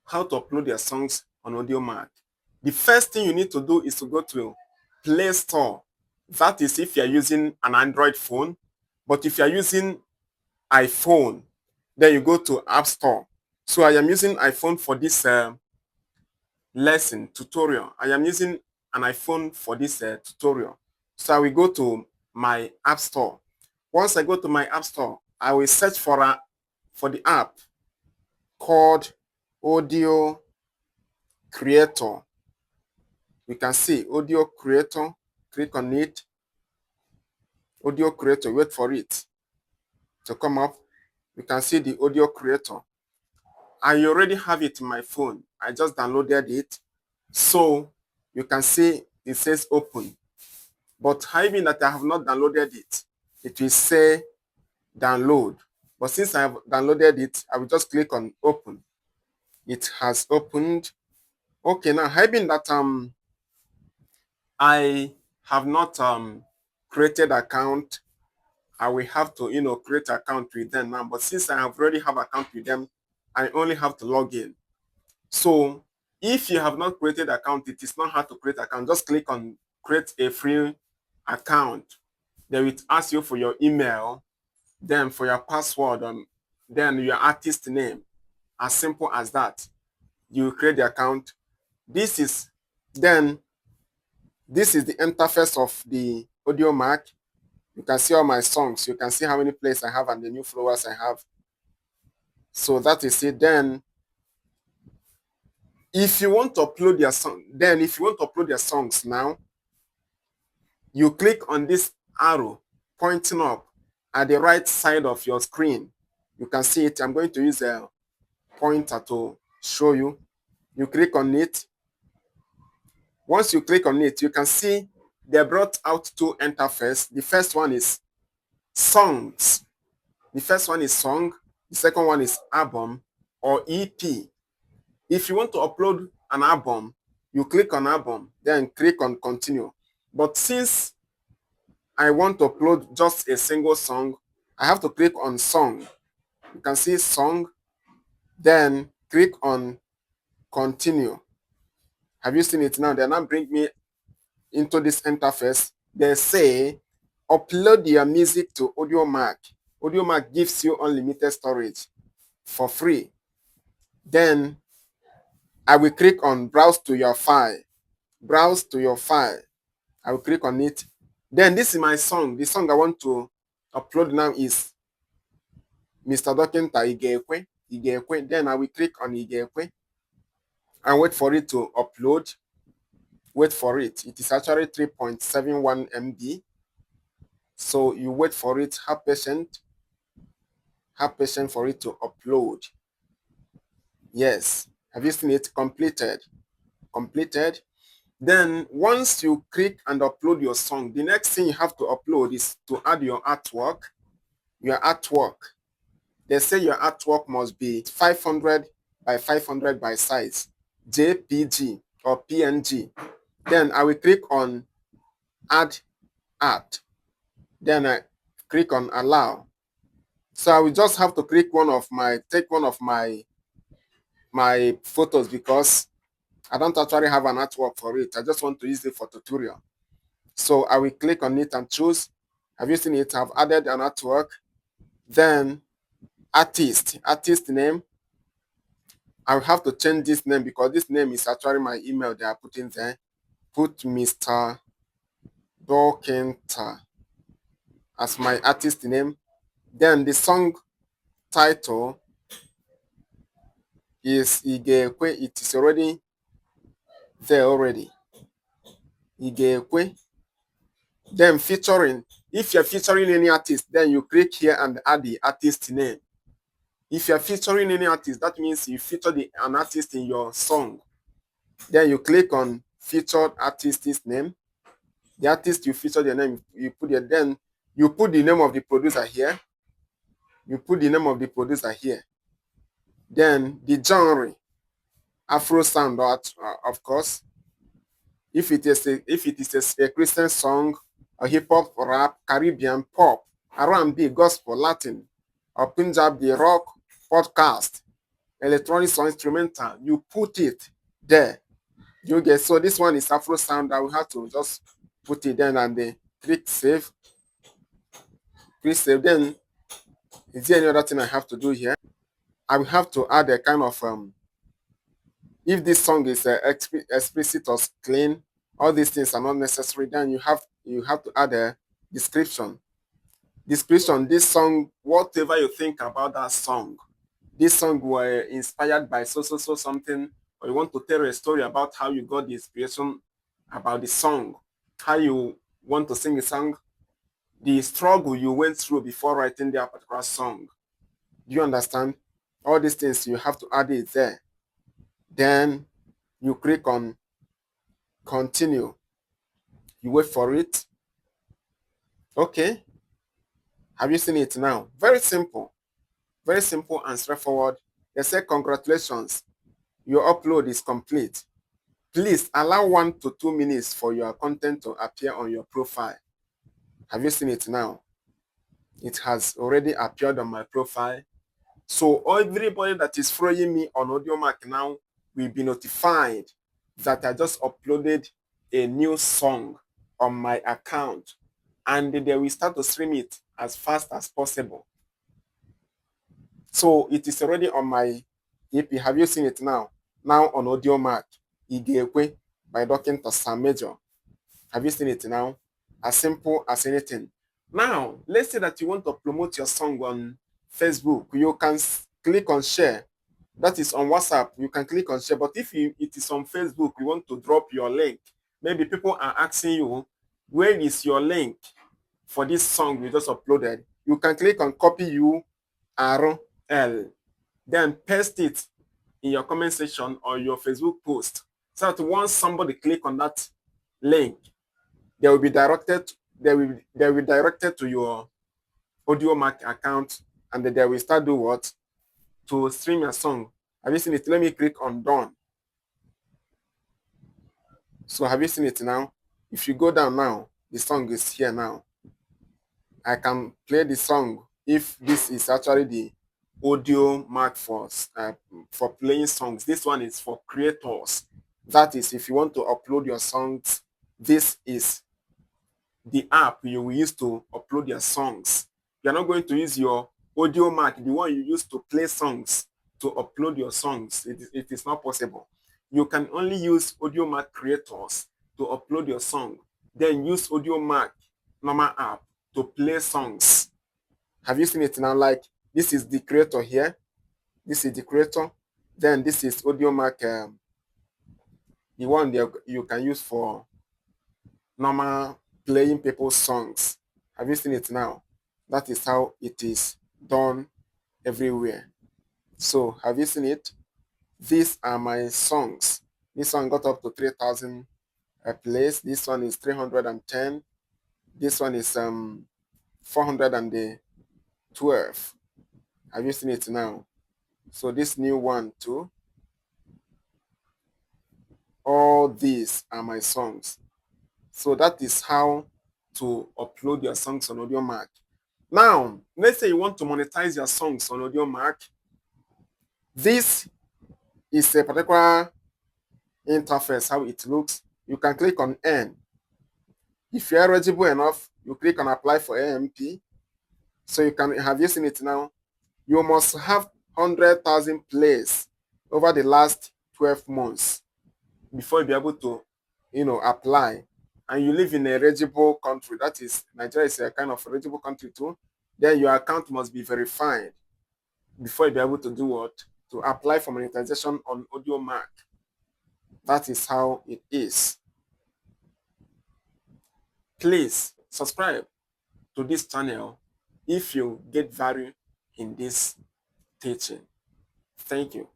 how to upload your songs on Audiomack. The first thing you need to do is to go to Play Store. That is if you're using an Android phone. But if you're using iPhone, then you go to App Store. So I am using iPhone for this lesson tutorial. I am using an iPhone for this tutorial. So I will go to my App Store. Once I go to my App Store, I will search for the app called Audio Creator. You can see Audio Creator. Click on it. Audio Creator. Wait for it to come up. You can see the Audio Creator. I already have it in my phone. I just downloaded it. So you can see it says open. But even that I have not downloaded it, it will say download. But since I have downloaded it, I will just click on open. It has opened. Okay, now even that I have not created account, I will have to create account with them now. But since I have already have account with them, I only have to log in. So if you have not created account, it is not hard to create account. Just click on create a free account. Then it asks you for your email, then for your password, then your artist name. As simple as that. You create the account. This is the interface of the Audiomack. You can see all my songs. You can see how many plays I have and the new followers I have. So that is it. Then if you want to upload your songs now, you click on this arrow pointing up at the right side of your screen. You can see it. I'm going to use a pointer to show you. You click on it. Once you click on it, you can see they brought out two interfaces. The first one is songs. The first one is song. The second one is album or EP. If you want to upload an album, you click on album, then click on continue. But since I want to upload just a single song, I have to click on song. You can see song, then click on continue. Have you seen it now? They now bring me into this interface. They say upload your music to Audiomack. Audiomack gives you unlimited storage for free. Then I will click on browse to your file. Browse to your file. I will click on it. Then this is my song. The song I want to upload now is Mr. Dokinta Igekwe. Then I will click on Igekwe and wait for it to upload. Wait for it. It is actually 3.71 MB. So you wait for it. Have patience. Have patience for it to upload. Yes. Have you seen it? Completed. Completed. Then once you click and upload your song, the next thing you have to upload is to add your artwork. Your artwork. They say your artwork must be 500 by 500 by size, JPG or PNG. Then I will click on add art. Then I click on allow. So I will just have to take one of my photos because I don't actually have an artwork for it. I just want to use it for tutorial. So I will click on it and choose. Have you seen it? I've added an artwork. Then artist name. I will have to change this name because this name is actually my email they are putting there. Put Mr. Dokinta as my artist name. Then the song title is Igekwe. It is already there already. Igekwe. Then featuring. If you're featuring any artist, then you click here and add the artist name. If you're featuring any artist, that means you feature an artist in your song. Then you click on featured artist's name. The artist you feature their name, then you put the name of the producer here. You put the name of the producer here. Then the genre, Afro sound, of course. If it is a Christian song, or hip hop, rap, Caribbean, pop, R&B, gospel, Latin, or Punjabi, rock, podcast. electronics or instrumental, you put it there. You get, so this one is Afro sound. I will have to just put it then and then click save. Click save. Then is there any other thing I have to do here? I will have to add a kind of if this song is explicit or clean, all these things are not necessary. Then you have to add a description. Description, this song, whatever you think about that song. This song were inspired by so something, or you want to tell a story about how you got the inspiration about the song, how you want to sing the song, the struggle you went through before writing that particular song. Do you understand? All these things you have to add it there. Then you click on continue. You wait for it. Okay. Have you seen it now? Very simple and straightforward. They say congratulations, your upload is complete. Please allow 1 to 2 minutes for your content to appear on your profile. Have you seen it now? It has already appeared on my profile. So everybody that is following me on Audiomack now will be notified that I just uploaded a new song on my account, and they will start to stream it as fast as possible. So it is already on my EP. Have you seen it now? Now on Audiomack, Igekwe by Dr. Sam Major. Have you seen it now? As simple as anything. Now, let's say that you want to promote your song on Facebook. You can click on share. That is on WhatsApp. You can click on share. But if it is on Facebook, you want to drop your link. Maybe people are asking you, where is your link for this song you just uploaded? You can click on copy URL. Then paste it in your comment section or your Facebook post. So that once somebody click on that link, they will be directed to your Audiomack account, and then they will start do what? To stream your song. Have you seen it? Let me click on done. So have you seen it now? If you go down now, the song is here now. I can play the song if this is actually the Audiomack for playing songs. This one is for creators. That is, if you want to upload your songs, this is the app you will use to upload your songs. You're not going to use your Audiomack, the one you use to play songs, to upload your songs. It is not possible. You can only use Audiomack creators to upload your song. Then use Audiomack normal app to play songs. Have you seen it now? Like, this is the creator here. This is the creator. Then this is Audiomack, the one that you can use for normal playing people's songs. Have you seen it now? That is how it is done everywhere. So have you seen it? These are my songs. This one got up to 3,000 plays. This one is 310. This one is 412. Have you seen it now? So this new one too. All these are my songs. So that is how to upload your songs on Audiomack. Now, let's say you want to monetize your songs on Audiomack. This is a particular interface, how it looks. You can click on Earn. If you're eligible enough, you click on Apply for AMP. So you can have you seen it now? You must have 100,000 plays over the last 12 months before you'll be able to, apply. And you live in a eligible country. That is, Nigeria is a kind of eligible country too. Then your account must be verified before you'll be able to do what? To apply for monetization on Audiomack. That is how it is. Please subscribe to this channel if you get value in this teaching. Thank you.